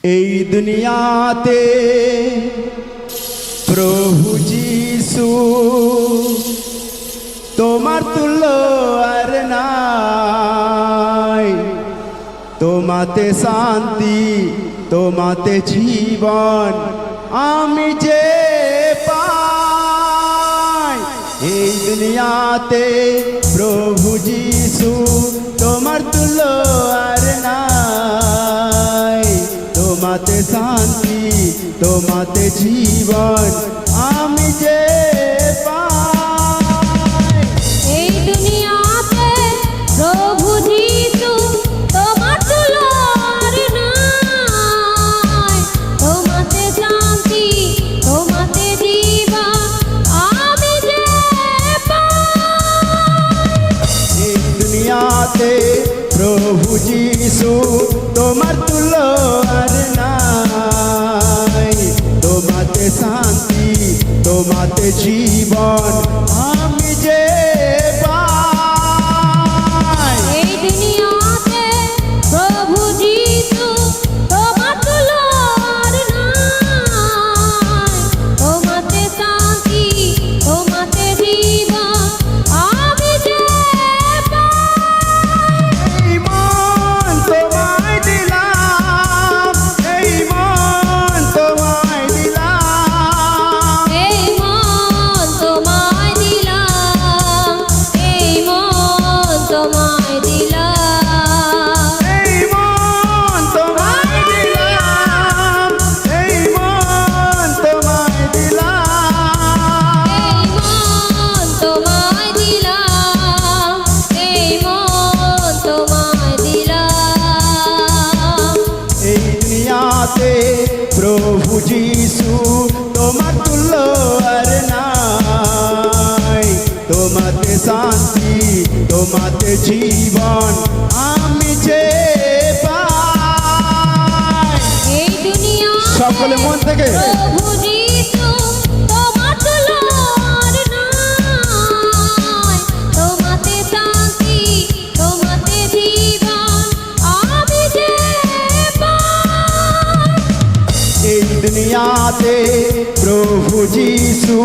এই দুনিয়াতে প্রভু যিশু তোমার তুল্য আর নাই। তোমাতে শান্তি, তোমাতে জীবন আমি যে পাই। এই দুনিয়াতে প্রভু যিশু তোমার তুল্য আর নাই। তোমাতে শান্তি, তোমাতে জীবন আমি যে পাই। এই দুনিয়াতে প্রভু যিশু তোমার তুল্য আর নাই। তোমাতে শান্তি, তোমাতে জীবন আমি যে পাই। এই দুনিয়াতে প্রভু যিশু তোমার তুল্য আর নাই। তোমাতে শান্তি, তোমাতে জীবন আমি যে পাই। এই দুনিয়াতে প্রভু যিশু তোমার তুল্য আর নাই। তোমাতে শান্তি, তোমাতে জীবন আমি যে পাই। এই মন তোমায় দিলাম, এই মন তোমায় দিলাম, এই মন তোমায় দিলাম, এই মন তোমায় দিলাম, এই মন তোমায় দিলাম, এই মন তোমায় দিলাম। এই মন তোমায় দিলাম, এই মন তোমায় দিলাম। এই দুনিয়াতে প্রভু যিশু তোমার তুল্য আর নাই। তোমাতে শান্তি, তোমাতে জীবন আমি যে পাই। এই দুনিয়াতে সকলে মন থেকে প্রভু যিশু তোমার তুল্য আর নাই। তোমাতে শান্তি, তোমাতে জীবন আমি যে পাই। এই দুনিয়াতে প্রভু যিশু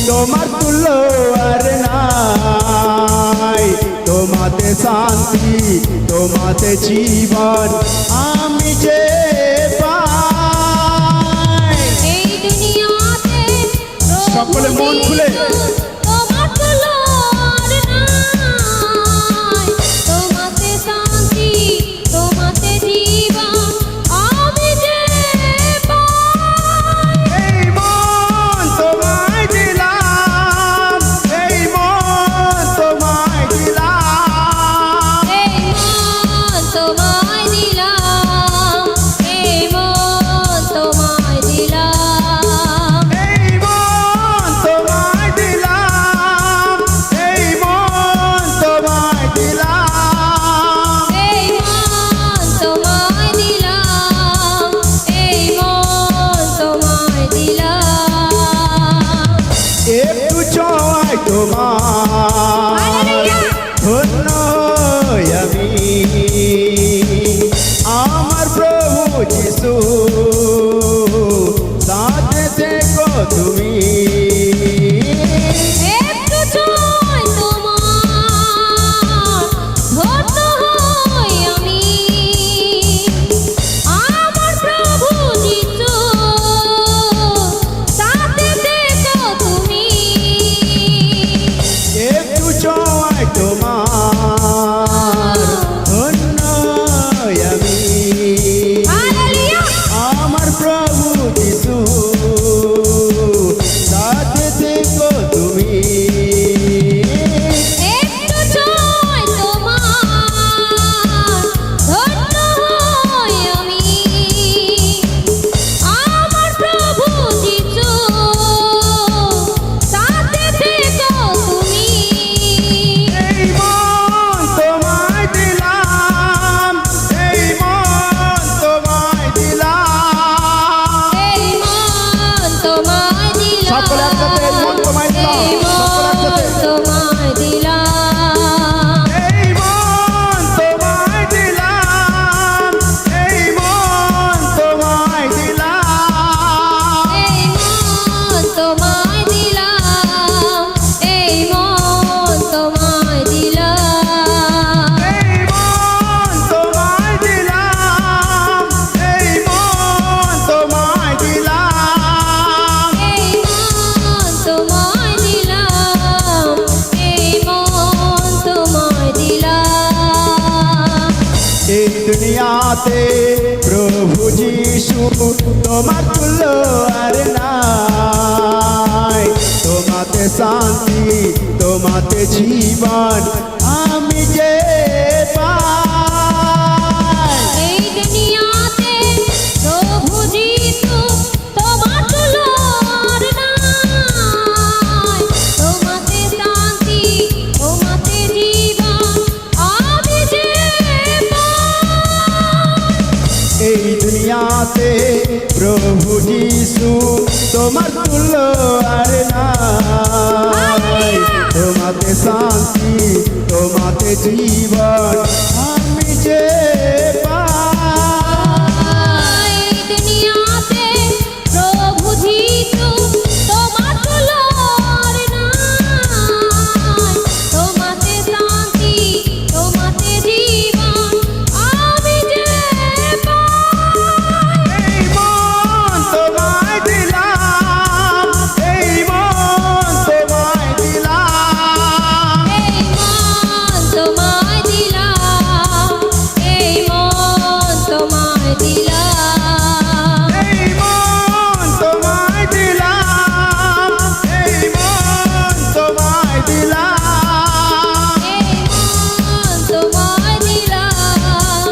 তোমার তুল্য আর নাই। তোমাতে শান্তি, তোমাতে জীবন আমি যে পাই। এই দুনিয়াতে সকলে মন খুলে তোমার তুল্য আর নাই। তোমাতে শান্তি, তোমাতে জীবন আমি যে পাই। এই মন তোমায় দিলাম, এই মন তোমায় দিলাম, এই মন তোমায় দিলাম, যিশু তোমার তুল্য আর নাই তোমাতে শান্তি তোমাতে জীবন আমি যে পাই এই দুনিয়াতে প্রভু যিশু তোমার তুল্য আর নাই তোমাতে শান্তি তোমাতে জীবন আমি যে পাই এই দুনিয়াতে প্রভু যিশু তোমার তুল্য আর নাই তোমাতে শান্তি তোমাতে জীবন আমি যে পাই এই দুনিয়াতে প্রভু যিশু তোমার তুল্য আর নাই তোমাতে শান্তি তোমাতে জীবন আমি যে পাই এই মন তোমায় দিলাম এই মন তোমায় দিলাম এই মন তোমায় দিলাম এই মন তোমায় দিলাম এই মন তোমায় দিলাম এই মন তোমায় দিলাম এই মন তোমায় দিলাম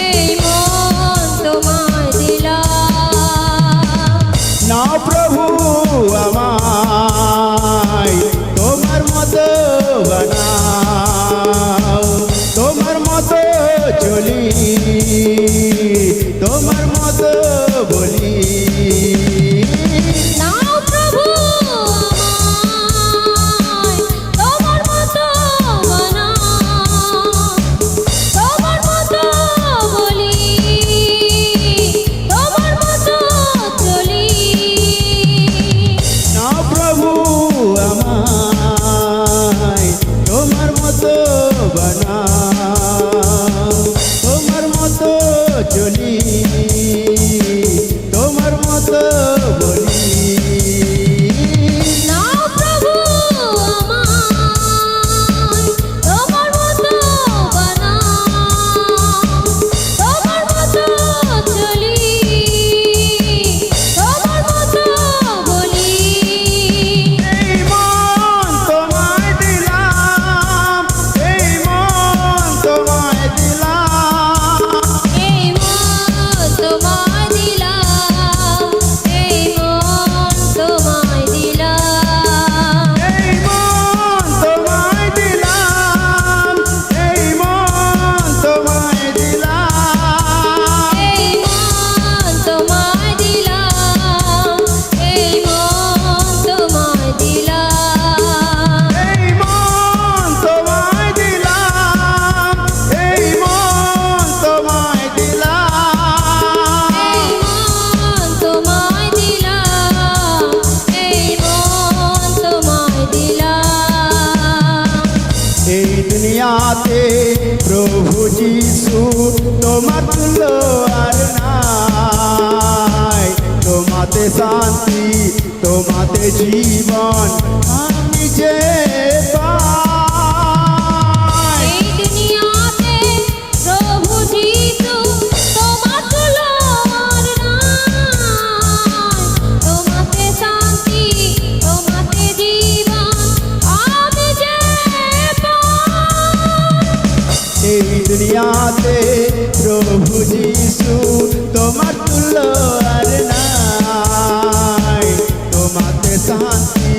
এই মন তোমায় দিলাম না প্রভু আমায় তোমার মতো বানাও তোমার মতো চলি তোমার মতো বলি নাও প্রভু আমায় তোমার মতো বানাও তোমার মতো বলি তোমার মতো চলি না প্রভু আমায় তোমার মতো বানাও তোমার মতো চলি তোমার মতো বলি নাও প্রভু আমায় তোমার মতো বানাও তোমার মতো চলি তোমার মতো বলি এই মন তোমায় দিলাম এই মন তোমায় দিলাম এই মন তোমায় দিলাম এই মন তোমায় দিলাম এই মন তোমায় দিলাম এই মন তোমায় দিলাম এই মন তোমায় দিলাম এই মন তোমায় দিলাম এই মন তোমায় দিলাম এই মন তোমায় দিলাম এই মন তোমায় দিলাম এই মন তোমায় দিলাম এই দুনিয়াতে প্রভু যিশু তোমার তুল্য আর নাই তোমাতে শান্তি তোমাতে জীবন আমি যে পাই এই দুনিয়াতে প্রভু যিশু তোমার তুল্য আর নাই তোমাতে শান্তি তোমাতে জীবন আমি যে পাই এই দুনিয়াতে প্রভু যিশু তোমার তুল্য আর নাই তোমাতে শান্তি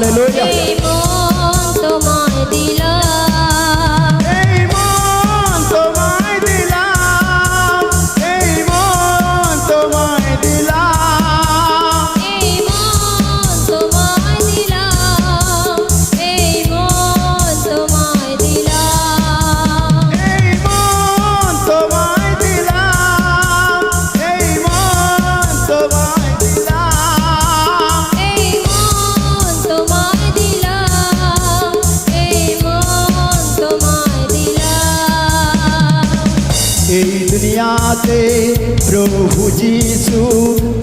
হালেলুয়া এই মন তোমায় দিলাম এই মন তোমায় দিলাম এই মন তোমায় দিলাম এই মন তোমায় দিলাম এই মন তোমায় দিলাম এই মন তোমায় দিলাম এই মন তোমায় দিলাম এই মন তোমায় দিলাম এই মন তোমায় দিলাম এই দুনিয়াতে প্রভু যিশু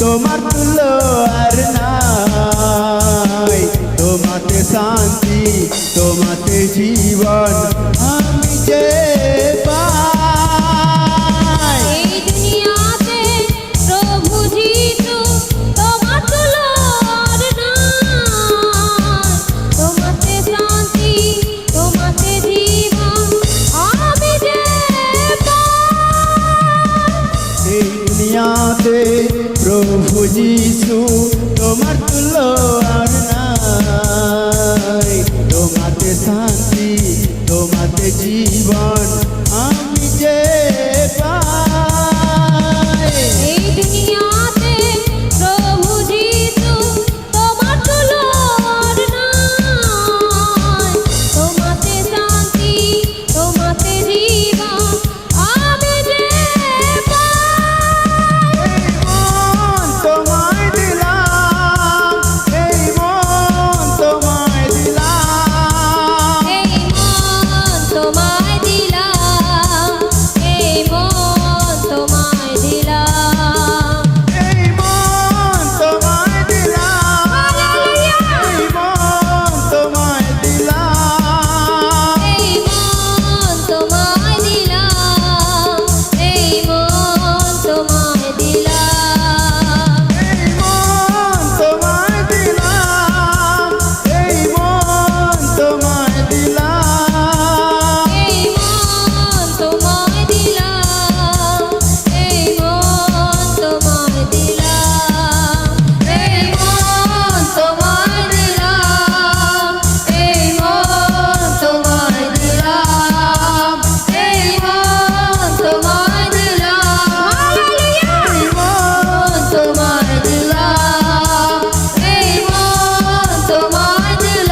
তোমার তুল্য আর নাই তোমাতে শান্তি তোমাতে জীবন আমি যে পাই এই দুনিয়াতে প্রভু যিশু তোমার তুল্য আর নাই তোমাতে শান্তি তোমাতে জীবন আমি যে পাই এই দুনিয়াতে প্রভু যিশু তোমার তুল্য আর নাই তোমাতে শান্তি তোমাতে জীবন আমি যে পাই এই দুনিয়াতে প্রভু যিশু তোমার তুল্য আর নাই তোমাতে শান্তি তোমাতে জীবন আমি যে পাই এই মন তোমায় দিলাম এই মন তোমায় দিলাম এই মন তোমায় দিলাম এই মন তোমায় দিলাম এই মন তোমায় দিলাম হালেলুয়া এই মন তোমায় দিলাম এই মন তোমায় দিলাম এই মন তোমায় দিলাম এই মন তোমায় দিলাম এই মন তোমায় দিলাম এই মন তোমায় দিলাম এই মন তোমায় দিলাম এই মন তোমায় দিলাম এই মন তোমায় দিলাম এই মন তোমায় দিলাম হালেলুয়া এই মন তোমায় দিলাম এই মন তোমায় দিলাম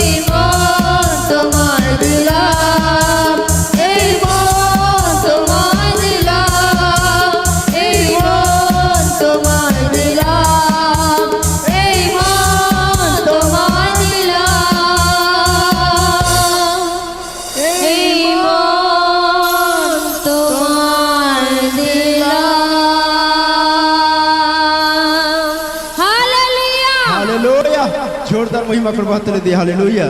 এই মন তোমায় দিলাম এই মন তোমায় দিলাম এই মন তোমায় দিলাম এই মন তোমায় দিলাম এই মন তোমায় দিলাম হালেলুয়া হালেলুয়া জোরদার মহিমা করবো হাততালি দিয়ে হালেলুয়া